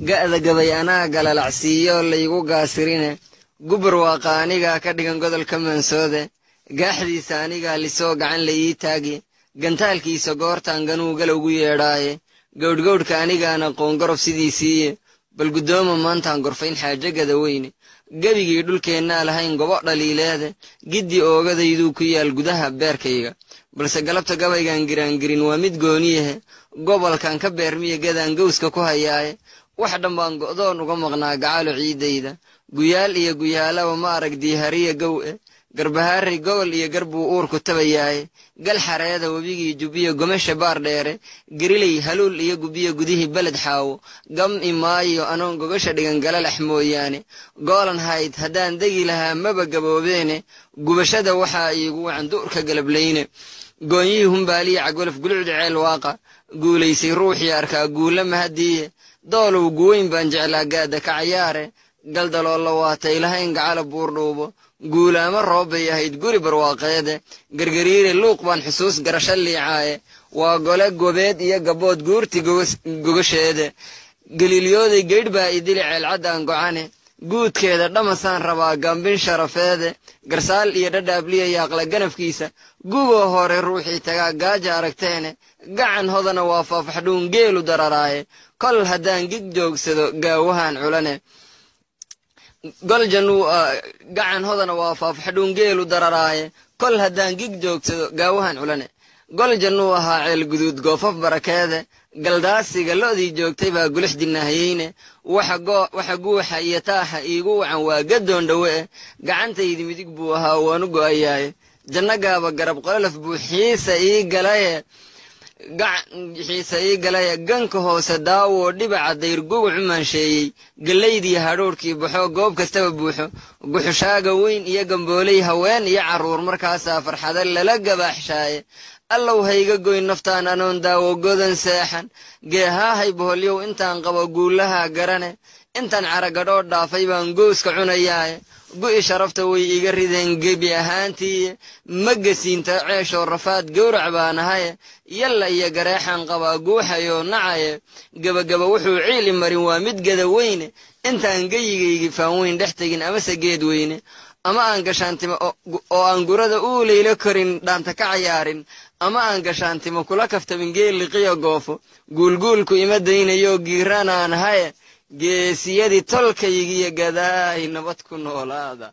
ga'da gabay anaa galalacsiiyo laygu gaasirine gubur waaqa anigaa ka dhigan godolka mansoode gaaxdiisa anigaa lisoo gacan la ii taagi gantaalkiisa goortaan ganuu galowgu yeedhaaye gawdhgawdhka anigaana qoongorob sidiisiiye bal guddooma maantaan gorfayn xaajo gada weyne gebigii dhulkeennaa lahayn gobo dhaliileede giddi oogadayduu ku yaal gudaha beerkayga balse galabta gabaygaan giraangirin waa mid gooniyahe gobolkan ka beermiya gadaan gawska ku hayaaye wax dhan baan go'doon uga maqnaa gacaalo ciiddayda guyaal iyo guyaalaba ma arag diihariya gow-e garbahaarey gobol iyo gar buu uurku tabayaaye gal xareeda webigii jubbiyo gomesha baar dheere geriley haluul iyo gubbiyo gudihii beled xaawo gam imaayo anoon gogasha dhigan galalax mooyaane goolan hayd haddaan degi lahaa maba gaboobeene gubashada waxaa iigu wacan du'urka galablayne goonyihii humbaaliya cagwalaf gulucda ceel waaqa guulaysay ruuxii arkaa guulla mahadiiye doolow guweyn baan jeclaa gaada ka cayaare galdaloolla waatay lahayn gacala buurdhuubo guulaamo roobbay ahayd guri barwaaqeede gargariire luuq baan xusuus garasho liicaaye waa gole gobeed iyo gabbood guurti gogasheede galiilyooday geydh baa idili ceelcaddaan gocane guudkeeda dhammasaan rabaa gambin sharafeede garsaal iyo dhadhaabliya yaaqla ganafkiisa gugoo hore ruuxii tagaa gaaja aragteene gacan hodana waa faafaxdhuun geelu dararaaye kol haddaan gig joogsado gaawahan culane gacan hodana waa faafaxdhuun geelu dararaaye kol haddaan gig joogsado gaawahan culane gol jannuu ahaa ceel guduud goofaf barakeede galdaasiga lo'dii joogtay baa gulix dinahayeyne waxa guuxa iyo taaxa iigu wacan waa gadoon dhowe'e gacantaydi midig buu ahaa waanu go'ayaaye jannagaaba garab qololaf buu xiisa ii galaye ganka hoose daawoo dhibaca dayr gugucu maansheeyey gallaydii hadhuurhkii baxo goob kastaba buuxo guxushaaga weyn iyo gambooley haween iyo carruur markaasaa farxada lala gabaaxshaaye allow hayga goyn naftaan anoon daawo godan seexan geehaahay boholyow intaan qabo guulaha garane intaan caragadhoo dhaafay baan gooska cunayaaye gu'i sharafta way iga rideen gebi ahaantiiye magasiinta ceeshoo rafaad gowrac baanahaye yalla iyo gareexaan qabaa guuxayoo nacaye gebagaba wuxuu ciili marin waa mid gada weyne intaan geyigaygi faan weyn dhex tegin amase geed weyne ama aan gashaantimo oo aan gurada uu leylo korin dhaanta ka cayaarin ama aan gashaantimo kula kaftabin geel liqiyo goofo guulguulku ima daynayoo giiraanaan haye geesiyadii tolkaygiyo gadaahi nabad ku noolaada.